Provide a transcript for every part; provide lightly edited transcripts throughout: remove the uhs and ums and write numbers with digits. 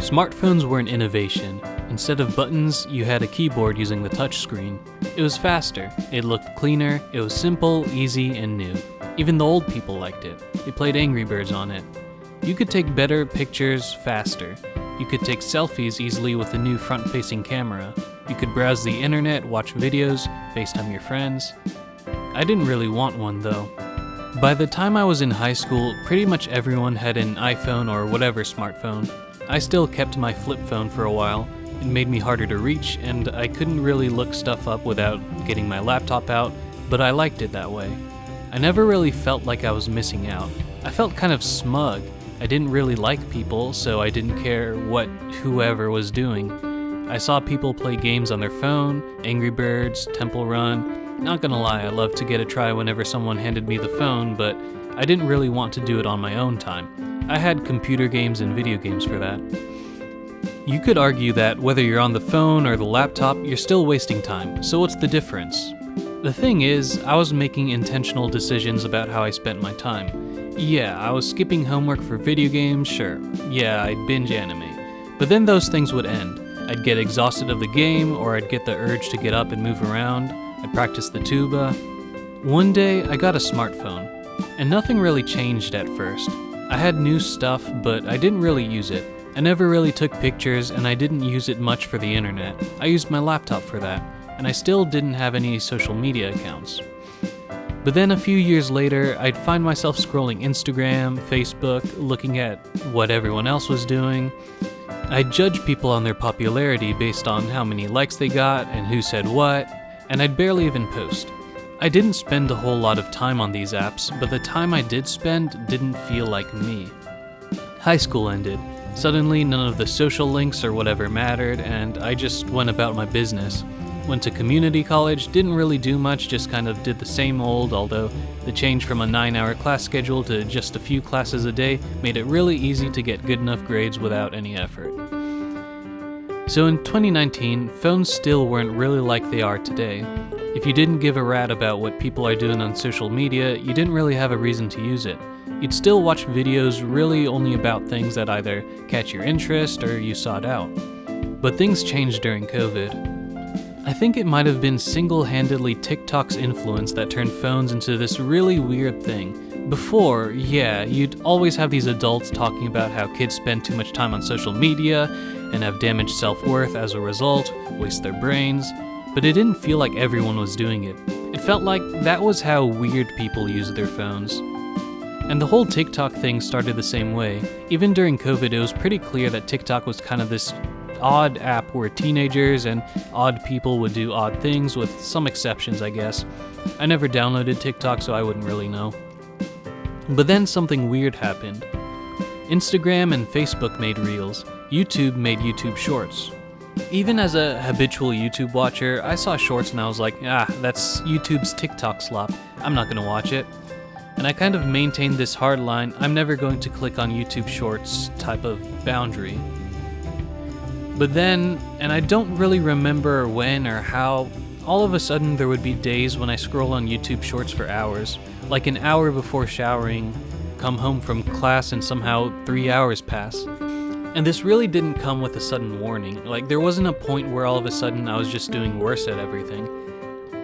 Smartphones were an innovation. Instead of buttons, you had a keyboard using the touchscreen. It was faster, it looked cleaner, it was simple, easy, and new. Even the old people liked it. They played Angry Birds on it. You could take better pictures faster. You could take selfies easily with the new front-facing camera. You could browse the internet, watch videos, FaceTime your friends. I didn't really want one though. By the time I was in high school, pretty much everyone had an iPhone or whatever smartphone. I still kept my flip phone for a while. It made me harder to reach, and I couldn't really look stuff up without getting my laptop out, but I liked it that way. I never really felt like I was missing out. I felt kind of smug. I didn't really like people, so I didn't care what whoever was doing. I saw people play games on their phone, Angry Birds, Temple Run. Not gonna lie, I loved to get a try whenever someone handed me the phone, but I didn't really want to do it on my own time. I had computer games and video games for that. You could argue that whether you're on the phone or the laptop, you're still wasting time, so what's the difference? The thing is, I was making intentional decisions about how I spent my time. Yeah, I was skipping homework for video games, sure. Yeah, I'd binge anime. But then those things would end. I'd get exhausted of the game, or I'd get the urge to get up and move around. I'd practice the tuba. One day, I got a smartphone, and nothing really changed at first. I had new stuff, but I didn't really use it. I never really took pictures, and I didn't use it much for the internet. I used my laptop for that, and I still didn't have any social media accounts. But then a few years later, I'd find myself scrolling Instagram, Facebook, looking at what everyone else was doing. I'd judge people on their popularity based on how many likes they got and who said what, and I'd barely even post. I didn't spend a whole lot of time on these apps, but the time I did spend didn't feel like me. High school ended. Suddenly, none of the social links or whatever mattered, and I just went about my business. Went to community college, didn't really do much, just kind of did the same old, although the change from a 9-hour class schedule to just a few classes a day made it really easy to get good enough grades without any effort. So in 2019, phones still weren't really like they are today. If you didn't give a rat about what people are doing on social media, you didn't really have a reason to use it. You'd still watch videos really only about things that either catch your interest or you sought out. But things changed during COVID. I think it might have been single-handedly TikTok's influence that turned phones into this really weird thing. Before, yeah, you'd always have these adults talking about how kids spend too much time on social media and have damaged self-worth as a result, waste their brains, but it didn't feel like everyone was doing it. It felt like that was how weird people used their phones. And the whole TikTok thing started the same way. Even during COVID, it was pretty clear that TikTok was kind of this odd app where teenagers and odd people would do odd things, with some exceptions, I guess. I never downloaded TikTok, so I wouldn't really know. But then something weird happened. Instagram and Facebook made Reels. YouTube made YouTube Shorts. Even as a habitual YouTube watcher, I saw Shorts and I was like, that's YouTube's TikTok slop. I'm not gonna watch it. And I kind of maintained this hard line, I'm never going to click on YouTube Shorts type of boundary. But then, and I don't really remember when or how, all of a sudden there would be days when I scroll on YouTube Shorts for hours, like an hour before showering, come home from class and somehow 3 hours pass. And this really didn't come with a sudden warning. Like, there wasn't a point where all of a sudden I was just doing worse at everything.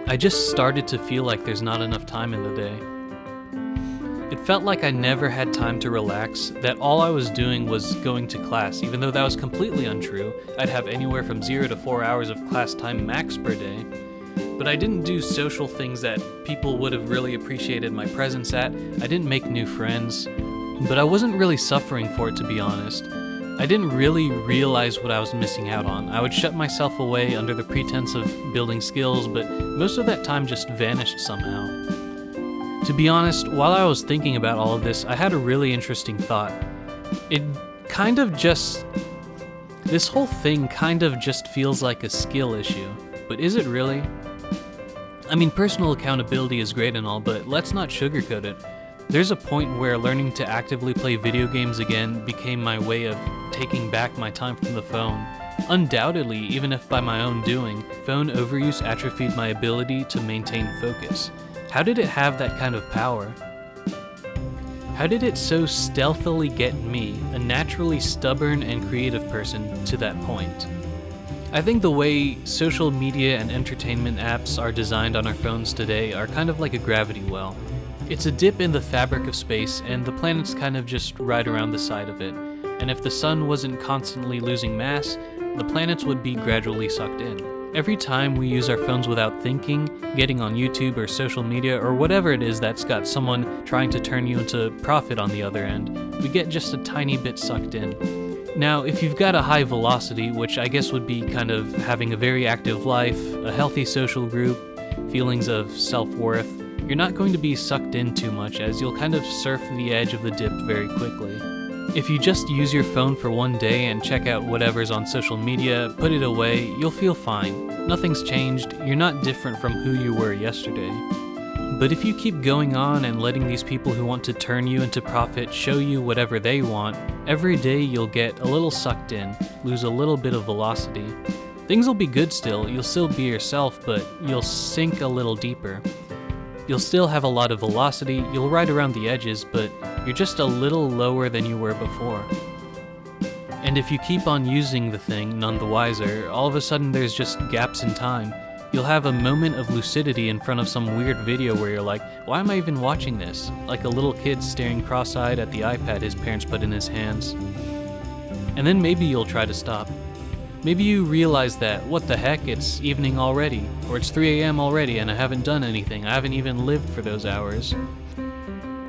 I just started to feel like there's not enough time in the day. It felt like I never had time to relax, that all I was doing was going to class, even though that was completely untrue. I'd have anywhere from 0 to 4 hours of class time max per day. But I didn't do social things that people would have really appreciated my presence at. I didn't make new friends. But I wasn't really suffering for it, to be honest. I didn't really realize what I was missing out on. I would shut myself away under the pretense of building skills, but most of that time just vanished somehow. To be honest, while I was thinking about all of this, I had a really interesting thought. This whole thing kind of just feels like a skill issue, but is it really? I mean, personal accountability is great and all, but let's not sugarcoat it. There's a point where learning to actively play video games again became my way of taking back my time from the phone. Undoubtedly, even if by my own doing, phone overuse atrophied my ability to maintain focus. How did it have that kind of power? How did it so stealthily get me, a naturally stubborn and creative person, to that point? I think the way social media and entertainment apps are designed on our phones today are kind of like a gravity well. It's a dip in the fabric of space, and the planets kind of just ride around the side of it. And if the sun wasn't constantly losing mass, the planets would be gradually sucked in. Every time we use our phones without thinking, getting on YouTube or social media or whatever it is that's got someone trying to turn you into profit on the other end, we get just a tiny bit sucked in. Now, if you've got a high velocity, which I guess would be kind of having a very active life, a healthy social group, feelings of self-worth, you're not going to be sucked in too much, as you'll kind of surf the edge of the dip very quickly. If you just use your phone for one day and check out whatever's on social media, put it away, you'll feel fine. Nothing's changed, you're not different from who you were yesterday. But if you keep going on and letting these people who want to turn you into profit show you whatever they want, every day you'll get a little sucked in, lose a little bit of velocity. Things will be good still, you'll still be yourself, but you'll sink a little deeper. You'll still have a lot of velocity, you'll ride around the edges, but you're just a little lower than you were before. And if you keep on using the thing, none the wiser, all of a sudden there's just gaps in time. You'll have a moment of lucidity in front of some weird video where you're like, why am I even watching this? Like a little kid staring cross-eyed at the iPad his parents put in his hands. And then maybe you'll try to stop. Maybe you realize that, what the heck, it's evening already, or it's 3 a.m. already and I haven't done anything, I haven't even lived for those hours.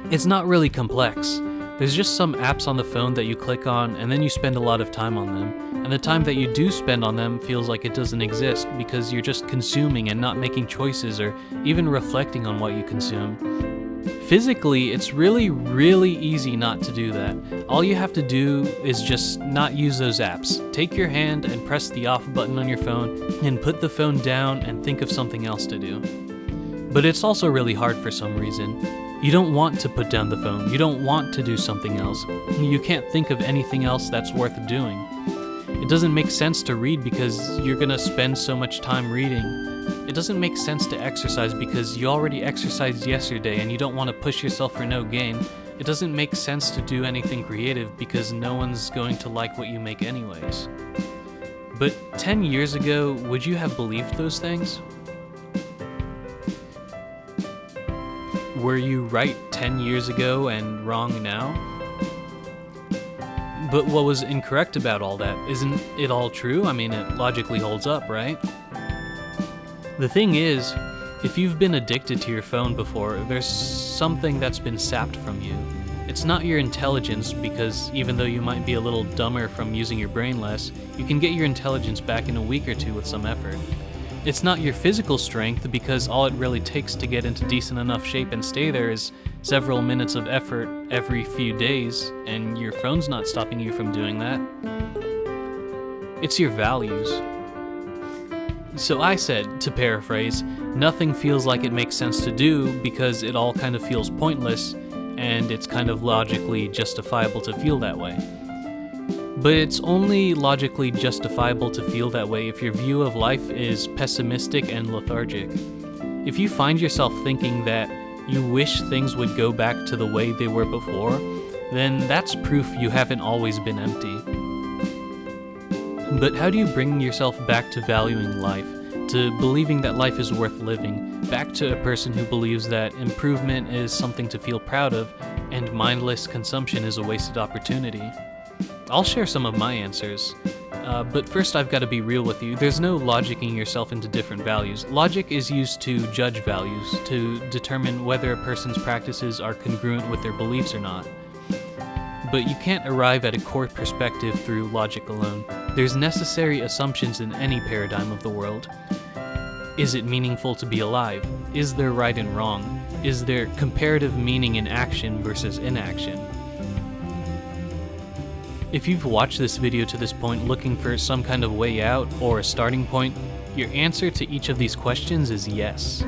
It's not really complex. There's just some apps on the phone that you click on and then you spend a lot of time on them. And the time that you do spend on them feels like it doesn't exist because you're just consuming and not making choices or even reflecting on what you consume. Physically, it's really, really easy not to do that. All you have to do is just not use those apps. Take your hand and press the off button on your phone and put the phone down and think of something else to do. But it's also really hard for some reason. You don't want to put down the phone. You don't want to do something else. You can't think of anything else that's worth doing. It doesn't make sense to read because you're gonna spend so much time reading. It doesn't make sense to exercise because you already exercised yesterday and you don't want to push yourself for no gain. It doesn't make sense to do anything creative because no one's going to like what you make anyways. But 10 years ago, would you have believed those things? Were you right 10 years ago and wrong now? But what was incorrect about all that? Isn't it all true? I mean, it logically holds up, right? The thing is, if you've been addicted to your phone before, there's something that's been sapped from you. It's not your intelligence, because even though you might be a little dumber from using your brain less, you can get your intelligence back in a week or two with some effort. It's not your physical strength, because all it really takes to get into decent enough shape and stay there is several minutes of effort every few days, and your phone's not stopping you from doing that. It's your values. So I said, to paraphrase, nothing feels like it makes sense to do because it all kind of feels pointless, and it's kind of logically justifiable to feel that way. But it's only logically justifiable to feel that way if your view of life is pessimistic and lethargic. If you find yourself thinking that you wish things would go back to the way they were before, then that's proof you haven't always been empty. But how do you bring yourself back to valuing life, to believing that life is worth living, back to a person who believes that improvement is something to feel proud of, and mindless consumption is a wasted opportunity? I'll share some of my answers. But first I've got to be real with you. There's no logicking yourself into different values. Logic is used to judge values, to determine whether a person's practices are congruent with their beliefs or not. But you can't arrive at a core perspective through logic alone. There's necessary assumptions in any paradigm of the world. Is it meaningful to be alive? Is there right and wrong? Is there comparative meaning in action versus inaction? If you've watched this video to this point looking for some kind of way out or a starting point, your answer to each of these questions is yes.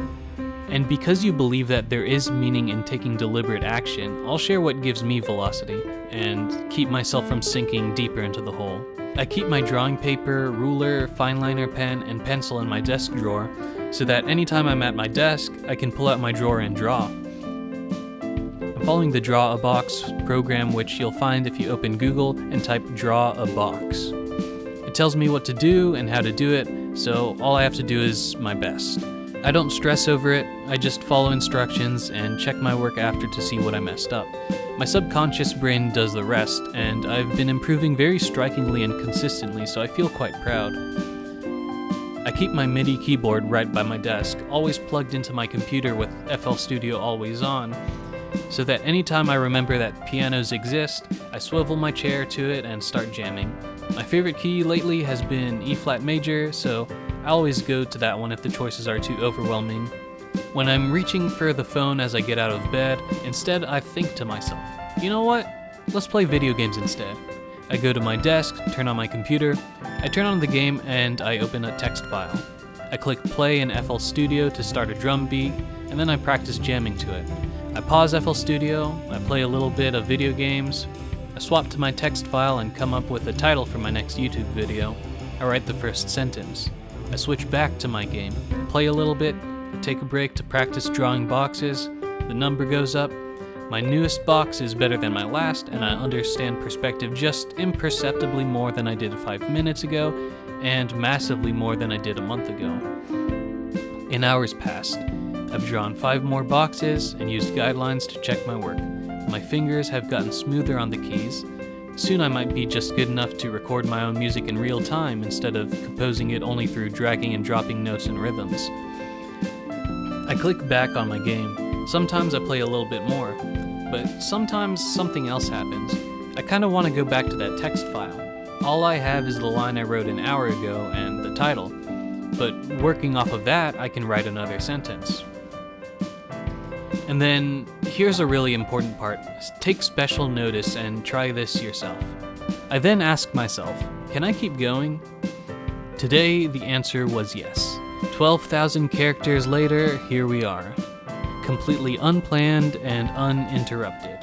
And because you believe that there is meaning in taking deliberate action, I'll share what gives me velocity and keep myself from sinking deeper into the hole. I keep my drawing paper, ruler, fine liner pen, and pencil in my desk drawer so that anytime I'm at my desk, I can pull out my drawer and draw. following the Draw a Box program, which you'll find if you open Google and type Draw a Box. It tells me what to do and how to do it, so all I have to do is my best. I don't stress over it, I just follow instructions and check my work after to see what I messed up. My subconscious brain does the rest, and I've been improving very strikingly and consistently, so I feel quite proud. I keep my MIDI keyboard right by my desk, always plugged into my computer with FL Studio always on, so that anytime I remember that pianos exist, I swivel my chair to it and start jamming. My favorite key lately has been E flat major, so I always go to that one if the choices are too overwhelming. When I'm reaching for the phone as I get out of bed, instead I think to myself, you know what? Let's play video games instead. I go to my desk, turn on my computer, I turn on the game, and I open a text file. I click play in FL Studio to start a drum beat, and then I practice jamming to it. I pause FL Studio, I play a little bit of video games, I swap to my text file and come up with a title for my next YouTube video. I write the first sentence. I switch back to my game, play a little bit, I take a break to practice drawing boxes, the number goes up, my newest box is better than my last, and I understand perspective just imperceptibly more than I did 5 minutes ago, and massively more than I did a month ago. An hour's passed. I've drawn 5 more boxes and used guidelines to check my work. My fingers have gotten smoother on the keys. Soon I might be just good enough to record my own music in real time instead of composing it only through dragging and dropping notes and rhythms. I click back on my game. Sometimes I play a little bit more, but sometimes something else happens. I kind of want to go back to that text file. All I have is the line I wrote an hour ago and the title, but working off of that, I can write another sentence. And then, here's a really important part. Take special notice and try this yourself. I then ask myself, can I keep going? Today, the answer was yes. 12,000 characters later, here we are. Completely unplanned and uninterrupted.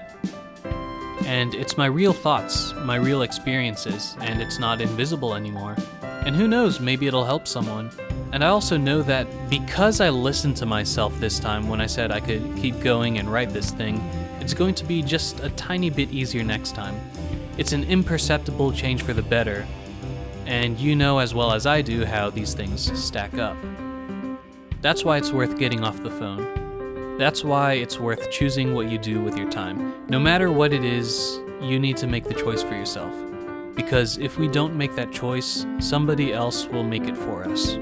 And it's my real thoughts, my real experiences, and it's not invisible anymore. And who knows, maybe it'll help someone. And I also know that because I listened to myself this time when I said I could keep going and write this thing, it's going to be just a tiny bit easier next time. It's an imperceptible change for the better, and you know as well as I do how these things stack up. That's why it's worth getting off the phone. That's why it's worth choosing what you do with your time. No matter what it is, you need to make the choice for yourself. Because if we don't make that choice, somebody else will make it for us.